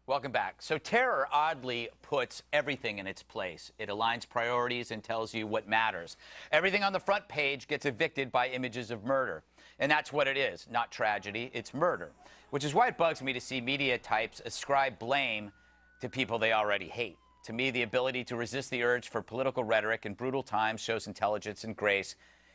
Welcome back. So terror oddly puts everything in its place. It aligns priorities and tells you what matters. Everything on the front page gets evicted by images of murder. And that's what it is, not tragedy, it's murder. Which is why it bugs me to see media types ascribe blame to people they already hate. To me, the ability to resist the urge for political rhetoric in brutal times shows intelligence and grace,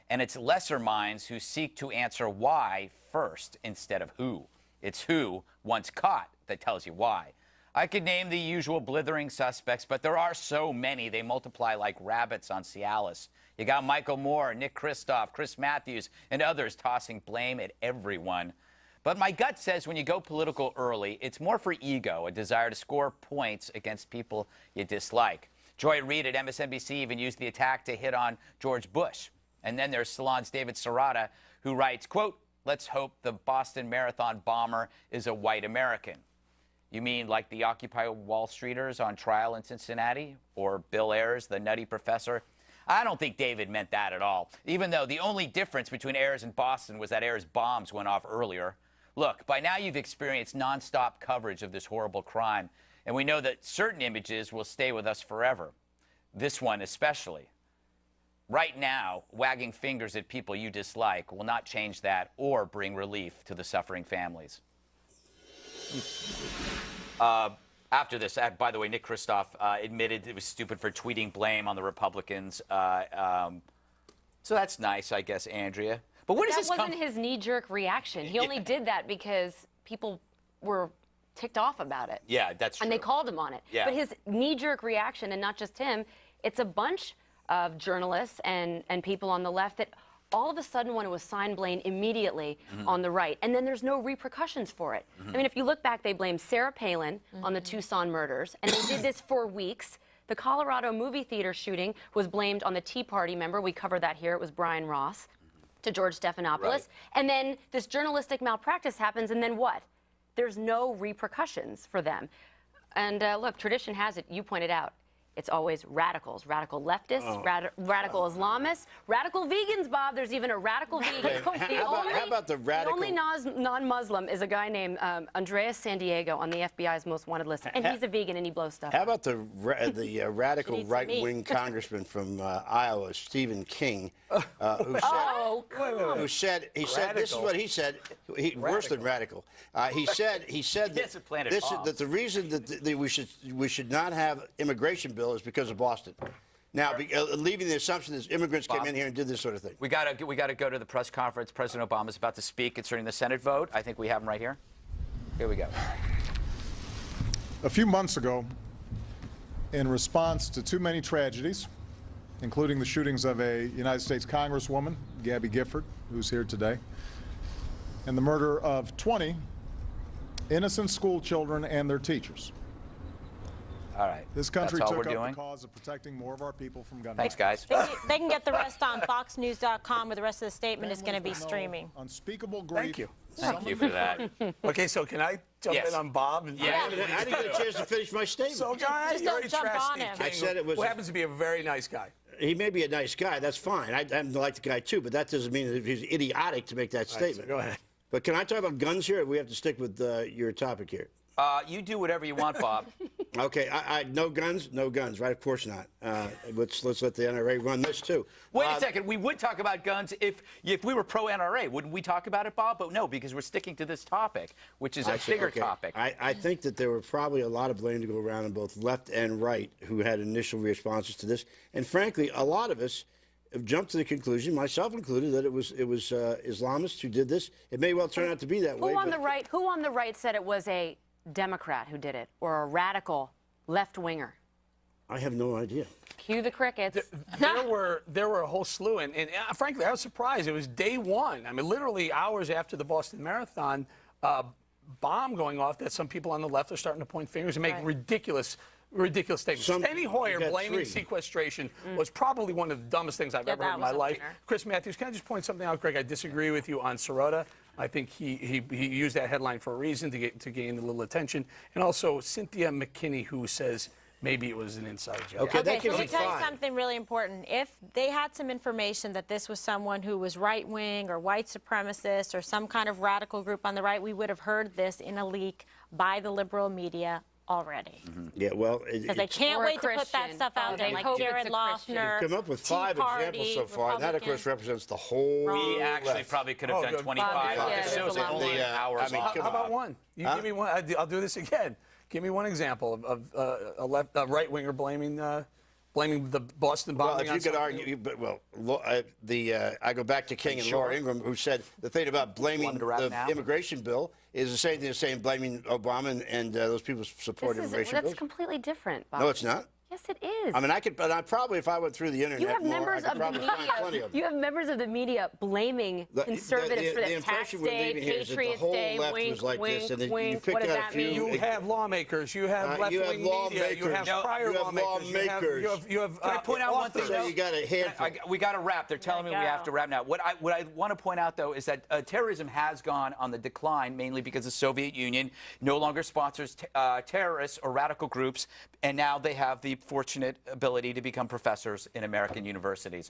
and it's lesser minds who seek to answer why first instead of who. It's who, once caught, that tells you why. I could name the usual blithering suspects, but there are so many, they multiply like rabbits on Cialis. You got Michael Moore, Nick Kristof, Chris Matthews, and others tossing blame at everyone. But my gut says when you go political early, it's more for ego, a desire to score points against people you dislike. Joy Reid at MSNBC even used the attack to hit on George Bush. And then there's Salon's David Serrata, who writes, quote, "Let's hope the Boston Marathon bomber is a white American." You mean like the Occupy Wall Streeters on trial in Cincinnati? Or Bill Ayers, the nutty professor? I don't think David meant that at all, even though the only difference between Ayers and Boston was that Ayers' bombs went off earlier. Look, by now you've experienced nonstop coverage of this horrible crime, and we know that certain images will stay with us forever. This one especially. Right now, wagging fingers at people you dislike will not change that or bring relief to the suffering families. After this, by the way, Nick Kristof admitted it was stupid for tweeting blame on the Republicans. So that's nice, I guess, Andrea. But what does this come? That wasn't his knee-jerk reaction. He only did that because people were ticked off about it. Yeah, that's true. And they called him on it. Yeah. But his knee-jerk reaction, and not just him, it's a bunch of journalists and people on the left that all of a sudden want to assign blame immediately on the right. And then there's no repercussions for it. I mean, if you look back, they blamed Sarah Palin on the Tucson murders, and they did this for weeks. The Colorado movie theater shooting was blamed on the Tea Party member. We covered that here. It was Brian Ross to George Stephanopoulos. Right. And then this journalistic malpractice happens, and then what? There's no repercussions for them. And look, tradition has it, you pointed out, it's always radicals, radical leftists, radical Islamists, radical vegans, Bob. There's even a radical vegan. How about the radical? The only non-Muslim is a guy named Andreas San Diego on the FBI's most wanted list, and he's a vegan and he blows stuff. How about the radical right-wing congressman from Iowa, Stephen King, who said this is what he said. Worse than radical. He said that the reason that we should not have immigration bill is because of Boston. Now, leaving the assumption that immigrants came in here and did this sort of thing. We got to go to the press conference. President Obama is about to speak concerning the Senate vote. I think we have him right here. Here we go. A few months ago, in response to too many tragedies, including the shootings of a United States Congresswoman, Gabby Gifford, who's here today, and the murder of 20 innocent school children and their teachers. All right. This country That's all took we're up doing. the cause of protecting more of our people from gun Thanks, violence. guys. They can get the rest on foxnews.com, where the rest of the statement is going to be streaming. Unspeakable grief. Thank you. Thank you for that. Okay, so can I jump in on Bob? Yeah. I didn't get a chance to finish my statement. So, guys, Just you already don't jump trashed on Steve him. King, I said it was who happens to be a very nice guy. He may be a nice guy. That's fine. I like the guy, too, but that doesn't mean that he's idiotic to make that statement. Right, so go ahead. But can I talk about guns here, or we have to stick with your topic here? You do whatever you want, Bob. Okay, no guns, right? Of course not. Let's let the NRA run this too. Wait a second. We would talk about guns if we were pro-NRA. Wouldn't we talk about it, Bob? But no, because we're sticking to this topic, which is a bigger topic. I think that there were probably a lot of blame to go around on both left and right who had initial responses to this. And frankly, a lot of us have jumped to the conclusion, myself included, that it was Islamists who did this. It may well turn out to be that way. Who on the right said it was a Democrat who did it, or a radical left-winger? I have no idea. Cue the crickets. There were a whole slew, and frankly, I was surprised. It was day one. I mean, literally hours after the Boston Marathon bomb going off, that some people on the left are starting to point fingers and make ridiculous statements. Steny Hoyer blaming sequestration was probably one of the dumbest things I've ever heard in my life. Chris Matthews, can I just point something out, Greg? I disagree with you on Serrata. I think he used that headline for a reason, to gain a little attention. And also Cynthia McKinney, who says maybe it was an inside joke. Okay, Okay, so let me tell you something really important. If they had some information that this was someone who was right-wing or white supremacist or some kind of radical group on the right, we would have heard this in a leak by the liberal media already. Yeah, well, Because they can't Or a wait to put that Christian. stuff out Oh, there, they like hope it's Jared a Christian. Loeffner. come up with Tea 5 Party, examples so far, and that, of course, Republican. represents the whole We actually left. probably could have Oh, done good. 25. Yeah, It there's shows a it lot only more. hours I mean, long. come How about on. one? You give me one. I'll do this again. Give me one example of a right winger blaming the Boston bombing. Well, if on you could something. argue, I go back to King and Laura Ingraham, who said the thing about blaming Want me to wrap the now? immigration bill is the same thing as saying blaming Obama and those people who support immigration That's bills. completely different, Bob. No, it's not. Yes, it is. I mean, but I probably, if I went through the internet you have more, members I could of the probably find plenty media. of them. You have members of the media blaming conservatives for the this tax impression we're day, leaving here is that the Patriots whole Day, left wink, was like wink, this, and then you wink. picked What does out a that few- mean? You have lawmakers, you have you have left-wing media, you have lawmakers. prior You have lawmakers, you have Can I point out one thing, authors. So you got a handful. We got to wrap. They're telling me we have to wrap now. What I want to point out, though, is that terrorism has gone on the decline, mainly because the Soviet Union no longer sponsors terrorists or radical groups, and now they have the fortunate ability to become professors in American universities.